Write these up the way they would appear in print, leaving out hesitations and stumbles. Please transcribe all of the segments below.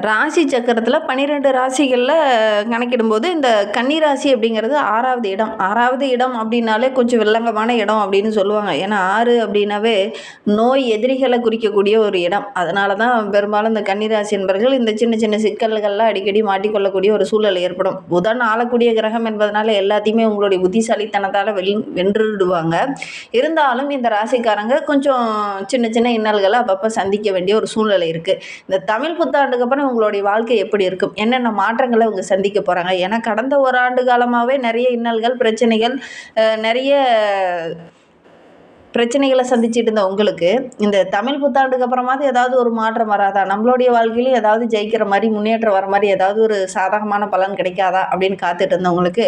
ராசி சக்கரத்தில் 12 ராசிகளில் கணக்கிடும்போது இந்த கன்னி ராசி அப்படிங்கிறது 6வது இடம். 6வது இடம் அப்படின்னாலே கொஞ்சம் வில்லங்கமான இடம் அப்படின்னு சொல்லுவாங்க. ஏன்னா 6 அப்படின்னாவே நோய் எதிரிகளை குறிக்கக்கூடிய ஒரு இடம். அதனால தான் பெரும்பாலும் இந்த கன்னி ராசி என்பவர்கள் இந்த சின்ன சின்ன சிக்கல்கள்லாம் அடிக்கடி மாட்டிக்கொள்ளக்கூடிய ஒரு சூழல் ஏற்படும். புதன் ஆளக்கூடிய கிரகம் என்பதனால எல்லாத்தையுமே உங்களுடைய புத்திசாலித்தனத்தால் வென்றுடுவாங்க. இருந்தாலும் இந்த ராசிக்காரங்க கொஞ்சம் சின்ன சின்ன இன்னல்களை அப்பப்போ சந்திக்க வேண்டிய ஒரு சூழ்நிலை இருக்குது. இந்த தமிழ் புத்தாண்டுக்கு அப்புறம் உங்களுடைய வாழ்க்கை எப்படி இருக்கும், என்னென்ன மாற்றங்களை இவங்க சந்திக்க போகிறாங்க? ஏன்னா கடந்த ஒரு ஆண்டு காலமாகவே நிறைய இன்னல்கள், பிரச்சனைகள், நிறைய பிரச்சனைகளை சந்திச்சுட்டு இருந்த உங்களுக்கு இந்த தமிழ் புத்தாண்டுக்கு அப்புறமாவது ஏதாவது ஒரு மாற்றம் வராதா? நம்மளுடைய வாழ்க்கையிலும் ஏதாவது ஜெயிக்கிற மாதிரி, முன்னேற்றம் வர மாதிரி ஏதாவது ஒரு சாதகமான பலன் கிடைக்காதா அப்படின்னு காத்துட்டு இருந்தவங்களுக்கு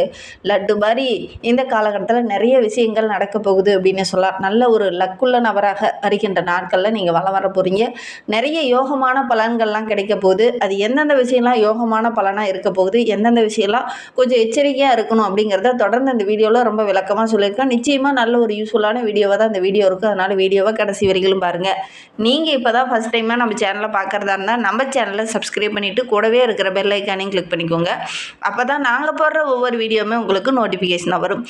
லட்டு மாதிரி இந்த காலகட்டத்தில் நிறைய விஷயங்கள் நடக்க போகுது அப்படின்னு சொல்லலாம். நல்ல ஒரு லக்குள்ள நபராக வருகின்ற நாட்களில் நீங்கள் வளம் வர போகிறீங்க. நிறைய யோகமான பலன்கள்லாம் கிடைக்க போகுது. அது எந்தெந்த விஷயம்லாம் யோகமான பலனாக இருக்க போகுது, எந்தெந்த விஷயம்லாம் கொஞ்சம் எச்சரிக்கையாக இருக்கணும் அப்படிங்கிறத தொடர்ந்து இந்த வீடியோவில் ரொம்ப விளக்கமாக சொல்லியிருக்கேன். நிச்சயமாக நல்ல ஒரு யூஸ்ஃபுல்லான வீடியோவாக தான் இந்த வீடியோ இருக்குது. அதனால் வீடியோவை கடைசி வரைக்கும் பாருங்கள். நீங்கள் இப்போ தான் ஃபஸ்ட் டைமாக நம்ம சேனலை பார்க்குறதா இருந்தால் நம்ம சேனலை சப்ஸ்கிரைப் பண்ணிவிட்டு கூடவே இருக்கிற பெல் ஐக்கானையும் கிளிக் பண்ணிக்கோங்க. அப்போ தான் நாங்கள் போடுற ஒவ்வொரு வீடியோவுமே உங்களுக்கு நோட்டிஃபிகேஷனாக வரும்.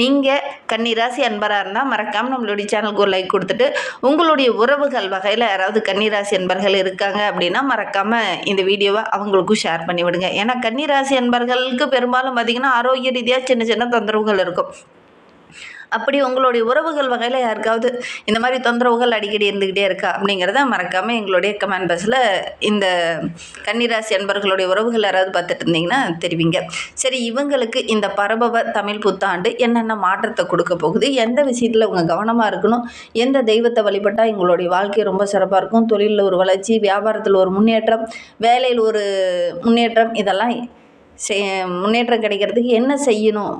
நீங்கள் கன்னிராசி அன்பராக இருந்தால் மறக்காமல் நம்மளுடைய சேனலுக்கு ஒரு லைக் கொடுத்துட்டு, உங்களுடைய உறவுகள் வகையில் யாராவது கன்னிராசி அன்பர்கள் இருக்காங்க அப்படின்னா மறக்காமல் இந்த வீடியோவை அவங்களுக்கும் ஷேர் பண்ணி விடுங்க. ஏன்னா கன்னிராசி அன்பர்களுக்கு பெரும்பாலும் பார்த்திங்கன்னா ஆரோக்கிய ரீதியாக சின்ன சின்ன தொந்தரவுகள் இருக்கும். அப்படி உங்களுடைய உறவுகள் வகையில் யாருக்காவது இந்த மாதிரி தொந்தரவுகள் அடிக்கடி இருந்துக்கிட்டே இருக்கா அப்படிங்கிறத மறக்காமல் எங்களுடைய கமெண்ட் பாக்ஸில் இந்த கன்னிராசி அன்பர்களுடைய உறவுகள் யாராவது பார்த்துட்டு இருந்தீங்கன்னா தெரிவிங்க. சரி, இவங்களுக்கு இந்த பரபவ தமிழ் புத்தாண்டு என்னென்ன மாற்றத்தை கொடுக்க போகுது, எந்த விஷயத்தில் இவங்க கவனமாக இருக்கணும், எந்த தெய்வத்தை வழிபட்டால் எங்களுடைய வாழ்க்கை ரொம்ப சிறப்பாக இருக்கும், தொழிலில் ஒரு வளர்ச்சி, வியாபாரத்தில் ஒரு முன்னேற்றம், வேலையில் ஒரு முன்னேற்றம், இதெல்லாம் முன்னேற்றம் கிடைக்கிறதுக்கு என்ன செய்யணும்,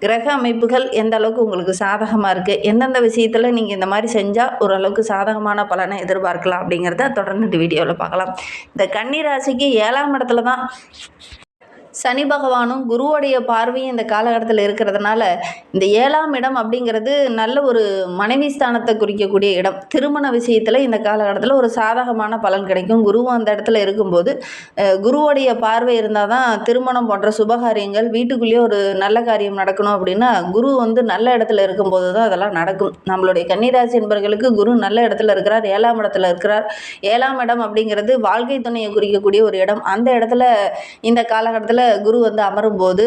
கிரக அமைப்புகள் எந்த அளவுக்கு உங்களுக்கு சாதகமாக இருக்குது, எந்தெந்த விஷயத்தில் நீங்கள் இந்த மாதிரி செஞ்சால் ஓரளவுக்கு சாதகமான பலனை எதிர்பார்க்கலாம் அப்படிங்கிறத தொடர்ந்து இந்த வீடியோவில் பார்க்கலாம். இந்த கன்னி ராசிக்கு 7ஆம் இடத்துல தான் சனி பகவானும் குருவோடைய பார்வையும் இந்த காலகட்டத்தில் இருக்கிறதுனால இந்த 7ஆம் இடம் அப்படிங்கிறது நல்ல ஒரு மனைவி ஸ்தானத்தை குறிக்கக்கூடிய இடம். திருமண விஷயத்தில் இந்த காலகட்டத்தில் ஒரு சாதகமான பலன் கிடைக்கும். குருவும் அந்த இடத்துல இருக்கும்போது குருவோடைய பார்வை இருந்தால் தான் திருமணம் போன்ற சுபகாரியங்கள், வீட்டுக்குள்ளேயே ஒரு நல்ல காரியம் நடக்கணும் அப்படின்னா குரு நல்ல இடத்துல இருக்கும்போது தான் அதெல்லாம் நடக்கும். நம்மளுடைய கன்னிராசி என்பவர்களுக்கு குரு நல்ல இடத்துல இருக்கிறார், 7ஆம் இடத்துல இருக்கிறார். 7ஆம் இடம் அப்படிங்கிறது வாழ்க்கை துணையை குறிக்கக்கூடிய ஒரு இடம். அந்த இடத்துல இந்த காலகட்டத்தில் குரு அமரும் போது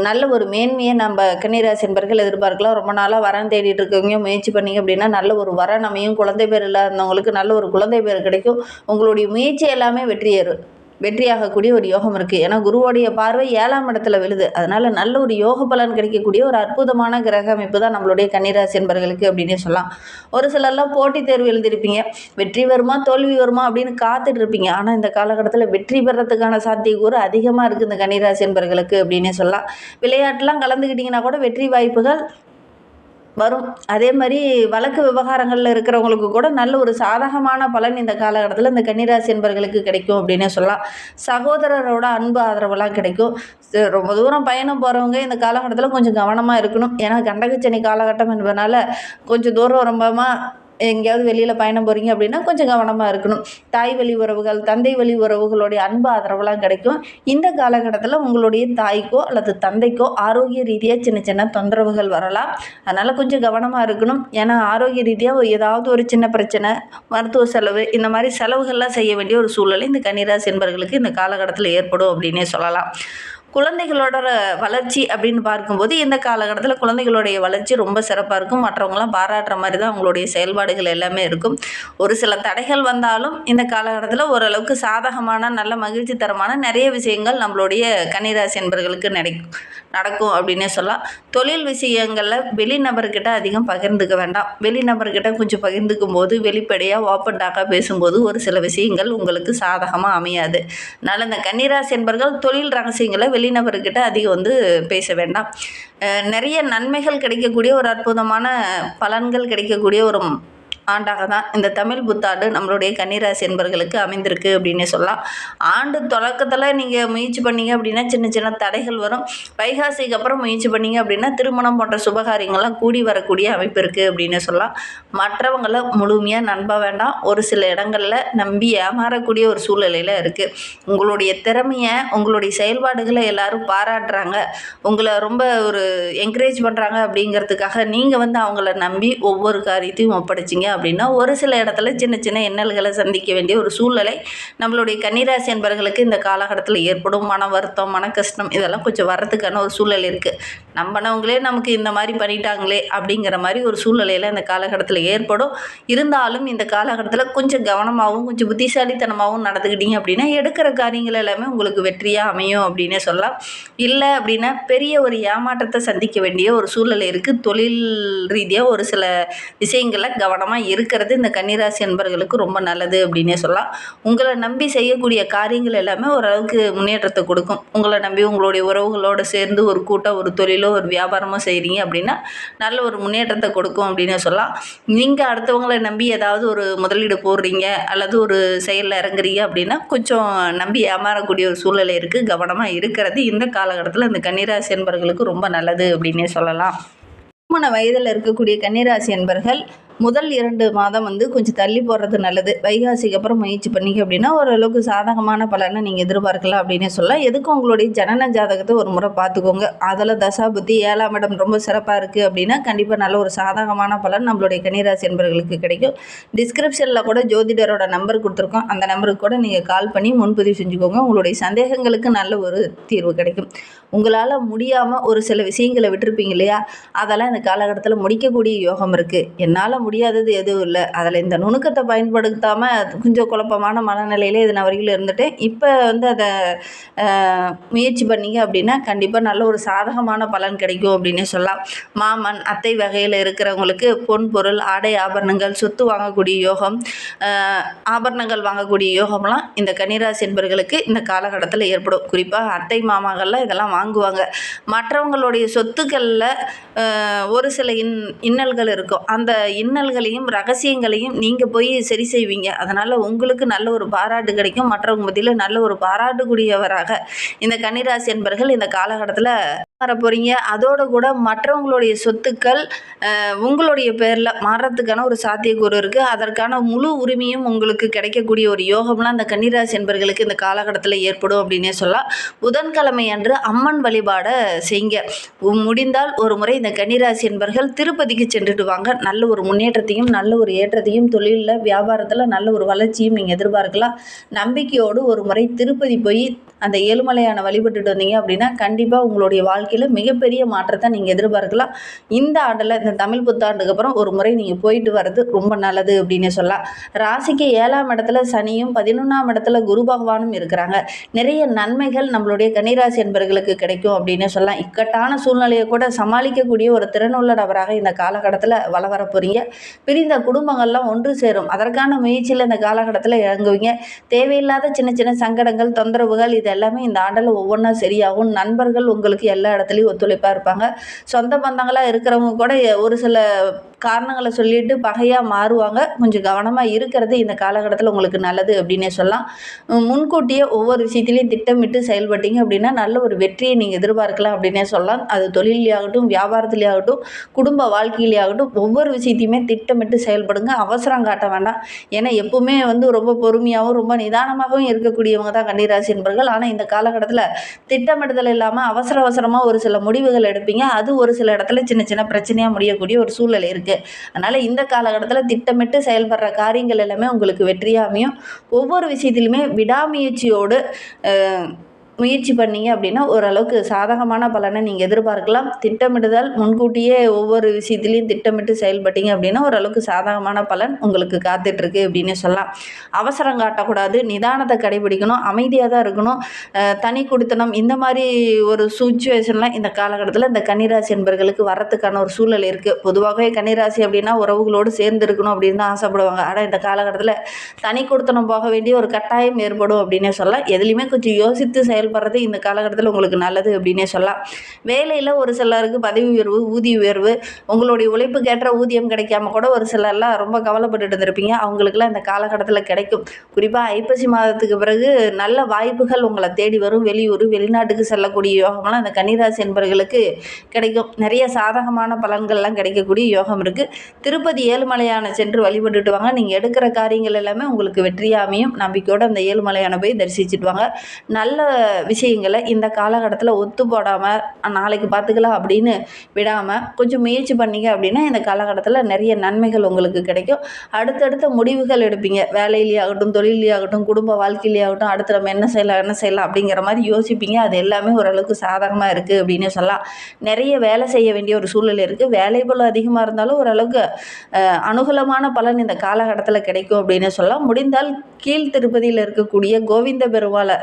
நல்ல ஒரு மேன்மையை நம்ம கன்னிராசி என்பர்கள் எதிர்பார்க்கலாம். ரொம்ப நாளாக வரன் தேடிட்டு இருக்கவங்க முயற்சி பண்ணிங்க அப்படின்னா நல்ல ஒரு வரன் அமையும். குழந்தை பேர் இல்லாதவங்களுக்கு நல்ல ஒரு குழந்தை பேர் கிடைக்கும். உங்களுடைய முயற்சி எல்லாமே வெற்றியாகக்கூடிய ஒரு யோகம் இருக்குது. ஏன்னா குருவோடைய பார்வை 7ஆம் இடத்துல விழுது. அதனால் நல்ல ஒரு யோக பலன் கிடைக்கக்கூடிய ஒரு அற்புதமான கிரக அமைப்பு தான் நம்மளுடைய கன்னிராசி என்பர்களுக்கு அப்படின்னு சொல்லலாம். ஒரு சிலர்லாம் போட்டித் தேர்வு எழுதியிருப்பீங்க, வெற்றி வருமா தோல்வி வருமா அப்படின்னு காத்துட்டு இருப்பீங்க. ஆனால் இந்த காலகட்டத்தில் வெற்றி பெறத்துக்கான சாத்தியக்கூறு அதிகமாக இருக்குது இந்த கன்னிராசி என்பர்களுக்கு அப்படின்னே சொல்லலாம். விளையாட்டுலாம் கலந்துக்கிட்டிங்கன்னா கூட வெற்றி வாய்ப்புகள் வரும். அதே மாதிரி வழக்கு விவகாரங்களில் இருக்கிறவங்களுக்கு கூட நல்ல ஒரு சாதகமான பலன் இந்த காலகட்டத்தில் இந்த கன்னிராசி என்பவர்களுக்கு கிடைக்கும் அப்படின்னே சொல்லலாம். சகோதரரோட அன்பு ஆதரவெல்லாம் கிடைக்கும். ரொம்ப தூரம் பயணம் போகிறவங்க இந்த காலகட்டத்தில் கொஞ்சம் கவனமாக இருக்கணும். ஏன்னா கண்டகச்சனி காலகட்டம் என்பதனால கொஞ்சம் தூரம் ரொம்பமாக எங்கேயாவது வெளியில் பயணம் போகிறீங்க அப்படின்னா கொஞ்சம் கவனமாக இருக்கணும். தாய் வழி உறவுகள், தந்தை வழி உறவுகளுடைய அன்பு ஆதரவுலாம் கிடைக்கும். இந்த காலகட்டத்தில் உங்களுடைய தாய்க்கோ அல்லது தந்தைக்கோ ஆரோக்கிய ரீதியாக சின்ன சின்ன தொந்தரவுகள் வரலாம். அதனால் கொஞ்சம் கவனமாக இருக்கணும். ஏன்னா ஆரோக்கிய ரீதியாக ஏதாவது ஒரு சின்ன பிரச்சனை, மருத்துவ செலவு, இந்த மாதிரி செலவுகள்லாம் செய்ய வேண்டிய ஒரு சூழ்நிலை இந்த கன்னிராசி என்பவர்களுக்கு இந்த காலகட்டத்தில் ஏற்படும் அப்படின்னே சொல்லலாம். குழந்தைகளோட வளர்ச்சி அப்படின்னு பார்க்கும்போது இந்த காலகட்டத்தில் குழந்தைகளுடைய வளர்ச்சி ரொம்ப சிறப்பாக இருக்கும். மற்றவங்களாம் பாராட்டுற மாதிரி தான் அவங்களுடைய செயல்பாடுகள் எல்லாமே இருக்கும். ஒரு சில தடைகள் வந்தாலும் இந்த காலகட்டத்தில் ஓரளவுக்கு சாதகமான நல்ல மகிழ்ச்சி தரமான நிறைய விஷயங்கள் நம்மளுடைய கன்னிராசி என்பவர்களுக்கு நடக்கும் அப்படின்னே சொல்லலாம். தொழில் விஷயங்களில் வெளிநபர்கிட்ட அதிகம் பகிர்ந்துக்க வேண்டாம். வெளிநபர்கிட்ட கொஞ்சம் பகிர்ந்துக்கும் போது வெளிப்படையாக ஓப்பன் டாக்காக பேசும்போது ஒரு சில விஷயங்கள் உங்களுக்கு சாதகமாக அமையாது. அதனால் இந்த கன்னிராசி என்பவர்கள் தொழில் ரகசியங்களை வெளிநபர்கிட்ட அதிகம் பேச வேண்டாம். நிறைய நன்மைகள் கிடைக்கக்கூடிய ஒரு அற்புதமான பலன்கள் கிடைக்கக்கூடிய ஒரு ஆண்டாக தான் இந்த தமிழ் புத்தாண்டு நம்மளுடைய கன்னிராசி என்பர்களுக்கு அமைந்திருக்கு அப்படின்னே சொல்லலாம். ஆண்டு தொடக்கத்தில் நீங்கள் முயற்சி பண்ணீங்க அப்படின்னா சின்ன சின்ன தடைகள் வரும். வைகாசிக்கு அப்புறம் முயற்சி பண்ணீங்க அப்படின்னா திருமணம் போன்ற சுபகாரியங்கள்லாம் கூடி வரக்கூடிய அமைப்பு இருக்குது அப்படின்னு சொல்லலாம். மற்றவங்களை முழுமையாக நம்ப வேண்டாம். ஒரு சில இடங்களில் நம்பி ஏமாறக்கூடிய ஒரு சூழ்நிலையில் இருக்குது. உங்களுடைய திறமையை, உங்களுடைய செயல்பாடுகளை எல்லாரும் பாராட்டுறாங்க, உங்களை ரொம்ப ஒரு என்கரேஜ் பண்ணுறாங்க அப்படிங்கிறதுக்காக நீங்கள் அவங்கள நம்பி ஒவ்வொரு காரியத்தையும் ஒப்படைச்சிங்க அப்படின்னா ஒரு சில இடத்துல சின்ன சின்ன இன்னல்களை சந்திக்க வேண்டிய ஒரு சூழ்நிலை நம்மளுடைய கன்னிராசி என்பவர்களுக்கு இந்த காலகட்டத்தில் ஏற்படும். மன வருத்தம், மன கஷ்டம் இதெல்லாம் கொஞ்சம் வரதுக்கான ஒரு சூழ்நிலை இருக்குது. நம்பினவங்களே நமக்கு இந்த மாதிரி பண்ணிட்டாங்களே அப்படிங்கிற மாதிரி ஒரு சூழ்நிலையில் இந்த காலகட்டத்தில் ஏற்படும். இருந்தாலும் இந்த காலகட்டத்தில் கொஞ்சம் கவனமாகவும் கொஞ்சம் புத்திசாலித்தனமாகவும் நடந்துக்கிட்டீங்க அப்படின்னா எடுக்கிற காரியங்கள் எல்லாமே உங்களுக்கு வெற்றியாக அமையும் அப்படின்னே சொல்லலாம். இல்லை அப்படின்னா பெரிய ஒரு ஏமாற்றத்தை சந்திக்க வேண்டிய ஒரு சூழ்நிலை இருக்குது. தொழில் ரீதியாக ஒரு சில விஷயங்களை கவனமாக இருக்கிறது இந்த கன்னிராசி என்பவர்களுக்கு ரொம்ப நல்லது அப்படின்னே சொல்லலாம். உங்களை நம்பி செய்யக்கூடிய காரியங்கள் எல்லாமே ஓரளவுக்கு முன்னேற்றத்தை கொடுக்கும். உங்களை நம்பி உங்களுடைய உறவுகளோடு சேர்ந்து ஒரு கூட்டம், ஒரு தொழிலோ, ஒரு வியாபாரமோ செய்கிறீங்க அப்படின்னா நல்ல ஒரு முன்னேற்றத்தை கொடுக்கும் அப்படின்னு சொல்லலாம். நீங்கள் அடுத்தவங்களை நம்பி ஏதாவது ஒரு முதலீடு போடுறீங்க அல்லது ஒரு செயலில் இறங்குறீங்க அப்படின்னா கொஞ்சம் நம்பி ஏமாறக்கூடிய ஒரு சூழ்நிலை இருக்குது. கவனமாக இருக்கிறது இந்த காலகட்டத்தில் இந்த கன்னிராசி என்பவர்களுக்கு ரொம்ப நல்லது அப்படின்னே சொல்லலாம். திருமண வயதில் இருக்கக்கூடிய கன்னிராசி என்பர்கள் முதல் 2 மாதம் கொஞ்சம் தள்ளி போடுறது நல்லது. வைகாசிக்கு அப்புறம் முயற்சி பண்ணிங்க அப்படின்னா ஓரளவுக்கு சாதகமான பலனை நீங்கள் எதிர்பார்க்கலாம் அப்படின்னே சொல்லலாம். எதுக்கும் உங்களுடைய ஜனன ஜாதகத்தை ஒரு முறை பார்த்துக்கோங்க. அதில் தசாபுத்தி 7ஆம் இடம் ரொம்ப சிறப்பாக இருக்குது அப்படின்னா கண்டிப்பாக நல்ல ஒரு சாதகமான பலன் நம்மளுடைய கன்னிராசி என்பவர்களுக்கு கிடைக்கும். டிஸ்கிரிப்ஷனில் கூட ஜோதிடரோட நம்பர் கொடுத்துருக்கோம். அந்த நம்பருக்கு கூட நீங்கள் கால் பண்ணி முன்பதிவு செஞ்சுக்கோங்க. உங்களுடைய சந்தேகங்களுக்கு நல்ல ஒரு தீர்வு கிடைக்கும். உங்களால் முடியாமல் ஒரு சில விஷயங்களை விட்டுருப்பீங்க இல்லையா, அதெல்லாம் இந்த காலகட்டத்தில் முடிக்கக்கூடிய யோகம் இருக்குது. என்னால் முடியாதது எதுவும் இல்லை, அதில் இந்த நுணுக்கத்தை பயன்படுத்தாமல் கொஞ்சம் குழப்பமான மனநிலையிலே இது நான் வரையில் இருந்துட்டேன். இப்போ அதை முயற்சி பண்ணிங்க அப்படின்னா கண்டிப்பாக நல்ல ஒரு சாதகமான பலன் கிடைக்கும் அப்படின்னே சொல்லலாம். மாமன் அத்தை வகையில் இருக்கிறவங்களுக்கு பொன் பொருள், ஆடை ஆபரணங்கள், சொத்து வாங்கக்கூடிய யோகம், ஆபரணங்கள் வாங்கக்கூடிய யோகம்லாம் இந்த கன்னிராசி என்பவர்களுக்கு இந்த காலகட்டத்தில் ஏற்படும். குறிப்பாக அத்தை மாமாக்கள்லாம் இதெல்லாம் வாங்குவாங்க. மற்றவங்களுடைய சொத்துக்களில் ஒரு சில இன்னல்கள் இருக்கும். அந்த இன்னல்களையும் ரகசியங்களையும் நீங்கள் போய் சரி செய்வீங்க. அதனால் உங்களுக்கு நல்ல ஒரு பாராட்டு கிடைக்கும். மற்றவங்க மத்தியில் நல்ல ஒரு பாராட்டுக்கூடியவராக இந்த கன்னிராசி என்பவர்கள் இந்த காலகட்டத்தில் வர போகிறீங்க. அதோடு கூட மற்றவங்களுடைய சொத்துக்கள் உங்களுடைய பேரில் மாறுறதுக்கான ஒரு சாத்தியக்கூறு இருக்குது. அதற்கான முழு உரிமையும் உங்களுக்கு கிடைக்கக்கூடிய ஒரு யோகம்லாம் அந்த கன்னிராசி என்பவர்களுக்கு இந்த காலகட்டத்தில் ஏற்படும் அப்படின்னே சொல்லலாம். புதன்கிழமை அன்று அம்மன் வழிபாடை செய்யுங்க. முடிந்தால் ஒரு முறை இந்த கன்னிராசி என்பவர்கள் திருப்பதிக்கு சென்றுட்டு வாங்க. நல்ல ஒரு முன்னேற்றத்தையும் நல்ல ஒரு ஏற்றத்தையும் தொழிலில் வியாபாரத்தில் நல்ல ஒரு வளர்ச்சியும் நீங்கள் எதிர்பார்க்கலாம். நம்பிக்கையோடு ஒரு முறை திருப்பதி போய் அந்த ஏழுமலையான வழிபட்டுட்டு வந்தீங்க அப்படின்னா கண்டிப்பாக உங்களுடைய வாழ்க்கையில் மிகப்பெரிய மாற்றத்தை நீங்கள் எதிர்பார்க்கலாம். இந்த ஆண்டில் இந்த தமிழ் புத்தாண்டுக்கு அப்புறம் ஒரு முறை நீங்கள் போயிட்டு வர்றது ரொம்ப நல்லது அப்படின்னு சொல்லலாம். ராசிக்கு 7ஆம் இடத்துல சனியும் 11ஆம் இடத்துல குரு பகவானும் இருக்கிறாங்க. நிறைய நன்மைகள் நம்மளுடைய கன்னிராசி என்பவர்களுக்கு கிடைக்கும் அப்படின்னு சொல்லலாம். இக்கட்டான சூழ்நிலையை கூட சமாளிக்கக்கூடிய ஒரு திறனுள்ள நபராக இந்த காலகட்டத்தில் வர போகிறீங்க. பிரிந்த குடும்பங்கள்லாம் ஒன்று சேரும். அதற்கான முயற்சியில் இந்த காலகட்டத்தில் இறங்குவீங்க. தேவையில்லாத சின்ன சின்ன சங்கடங்கள், தொந்தரவுகள் இது எல்லாமே இந்த ஆண்டில் ஒவ்வொன்றா சரியாகும். நண்பர்கள் உங்களுக்கு எல்லா இடத்துலையும் ஒத்துழைப்பாக இருப்பாங்க. சொந்த பந்தங்களாக இருக்கிறவங்க கூட ஒரு சில காரணங்களை சொல்லிட்டு பகையாக மாறுவாங்க. கொஞ்சம் கவனமாக இருக்கிறது இந்த காலகட்டத்தில் உங்களுக்கு நல்லது அப்படின்னே சொல்லலாம். முன்கூட்டியே ஒவ்வொரு விஷயத்திலையும் திட்டமிட்டு செயல்பட்டீங்க அப்படின்னா நல்ல ஒரு வெற்றியை நீங்கள் எதிர்பார்க்கலாம் அப்படின்னே சொல்லலாம். அது தொழிலையாகட்டும், வியாபாரத்திலேயாகட்டும், குடும்ப வாழ்க்கையிலேயாகட்டும் ஒவ்வொரு விஷயத்தையுமே திட்டமிட்டு செயல்படுங்க. அவசரம் காட்ட வேண்டாம். ஏன்னா எப்பவுமே ரொம்ப பொறுமையாகவும் ரொம்ப நிதானமாகவும் இருக்கக்கூடியவங்க தான் கன்னிராசி என்பவர்கள். ஆனால் இந்த காலகட்டத்தில் திட்டமிடுதல் இல்லாமல் அவசரமாக ஒரு சில முடிவுகள் எடுப்பீங்க. அது ஒரு சில இடத்துல சின்ன சின்ன பிரச்சனையாக முடியக்கூடிய ஒரு சூழ்நிலை இருக்குது. அதனால் இந்த காலகட்டத்தில் திட்டமிட்டு செயல்படுற காரியங்கள் எல்லாமே உங்களுக்கு வெற்றியாக அமையும். ஒவ்வொரு விஷயத்திலுமே விடாமுயற்சியோடு முயற்சி பண்ணீங்க அப்படின்னா ஓரளவுக்கு சாதகமான பலனை நீங்கள் எதிர்பார்க்கலாம். திட்டமிடுதல், முன்கூட்டியே ஒவ்வொரு விஷயத்துலையும் திட்டமிட்டு செயல்பட்டீங்க அப்படின்னா ஓரளவுக்கு சாதகமான பலன் உங்களுக்கு காத்துட்ருக்கு அப்படின்னு சொல்லலாம். அவசரம் காட்டக்கூடாது, நிதானத்தை கடைபிடிக்கணும், அமைதியாக தான் இருக்கணும். தனி குடித்தனம் இந்த மாதிரி ஒரு சுச்சுவேஷன்லாம் இந்த காலகட்டத்தில் இந்த கன்னிராசி என்பவர்களுக்கு வரத்துக்கான ஒரு சூழல் இருக்குது. பொதுவாகவே கன்னிராசி அப்படின்னா உறவுகளோடு சேர்ந்து இருக்கணும் அப்படின்னு தான் ஆசைப்படுவாங்க. ஆனால் இந்த காலகட்டத்தில் தனி குடித்தனம் போக வேண்டிய ஒரு கட்டாயம் ஏற்படும் அப்படின்னே சொல்லலாம். எதுலேயுமே கொஞ்சம் யோசித்து செயல்படுறது இந்த காலகட்டத்தில் உங்களுக்கு நல்லது அப்படின்னே சொல்லலாம். வேலையில் ஒரு சிலருக்கு பதவி உயர்வு, ஊதிய உயர்வு, உங்களுடைய உழைப்புக்கேற்ற ஊதியம் கிடைக்காம கூட ஒரு சிலர்லாம் ரொம்ப கவலைப்பட்டுட்டு இருந்திருப்பீங்க. அவங்களுக்குலாம் இந்த காலகட்டத்தில் கிடைக்கும். குறிப்பாக ஐப்பசி மாதத்துக்கு பிறகு நல்ல வாய்ப்புகள் உங்களை தேடி வரும். வெளியூர், வெளிநாட்டுக்கு செல்லக்கூடிய யோகம்லாம் இந்த கன்னிராசி என்பவர்களுக்கு கிடைக்கும். நிறைய சாதகமான பலன்கள்லாம் கிடைக்கக்கூடிய யோகம் இருக்குது. திருப்பதி ஏழுமலையான சென்று வழிபட்டுட்டு வாங்க. நீங்கள் எடுக்கிற காரியங்கள் எல்லாமே உங்களுக்கு வெற்றியாக அமையும். நம்பிக்கையோடு அந்த ஏழுமலையான போய் தரிசிச்சுட்டு வாங்க. நல்ல விஷயங்களை இந்த காலகட்டத்தில் ஒத்து போடாமல் நாளைக்கு பார்த்துக்கலாம் அப்படின்னு விடாமல் கொஞ்சம் முயற்சி பண்ணிங்க அப்படின்னா இந்த காலகட்டத்தில் நிறைய நன்மைகள் உங்களுக்கு கிடைக்கும். அடுத்தடுத்த முடிவுகள் எடுப்பீங்க. வேலையிலே ஆகட்டும், தொழிலே ஆகட்டும், குடும்ப வாழ்க்கையிலே ஆகட்டும், அடுத்து நம்ம என்ன செய்யலாம் அப்படிங்கிற மாதிரி யோசிப்பீங்க. அது எல்லாமே ஓரளவுக்கு சாதகமாக இருக்குது அப்படின்னு சொல்லலாம். நிறைய வேலை செய்ய வேண்டிய ஒரு சூழ்நிலை இருக்குது. வேலைபளு அதிகமாக இருந்தாலும் ஓரளவுக்கு அனுகூலமான பலன் இந்த காலகட்டத்தில் கிடைக்கும் அப்படின்னு சொல்லலாம். முடிந்தால் கீழ் திருப்பதியில் இருக்கக்கூடிய கோவிந்த பெருமாளை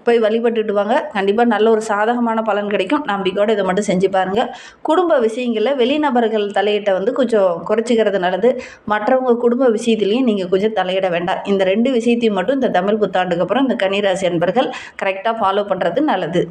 போய் வழிபட்டுட்டு வாங்க. கண்டிப்பாக நல்ல ஒரு சாதகமான பலன் கிடைக்கும். நம்பிக்கையோடு இதை மட்டும் செஞ்சு பாருங்கள். குடும்ப விஷயங்களில் வெளிநபர்கள் தலையிட்ட கொஞ்சம் குறைச்சிக்கிறது நல்லது. மற்றவங்க குடும்ப விஷயத்துலையும் நீங்கள் கொஞ்சம் தலையிட வேண்டாம். இந்த 2 விஷயத்தையும் மட்டும் இந்த தமிழ் புத்தாண்டுக்கு அப்புறம் இந்த கன்னிராசி அன்பர்கள் கரெக்டாக ஃபாலோ பண்ணுறது நல்லது.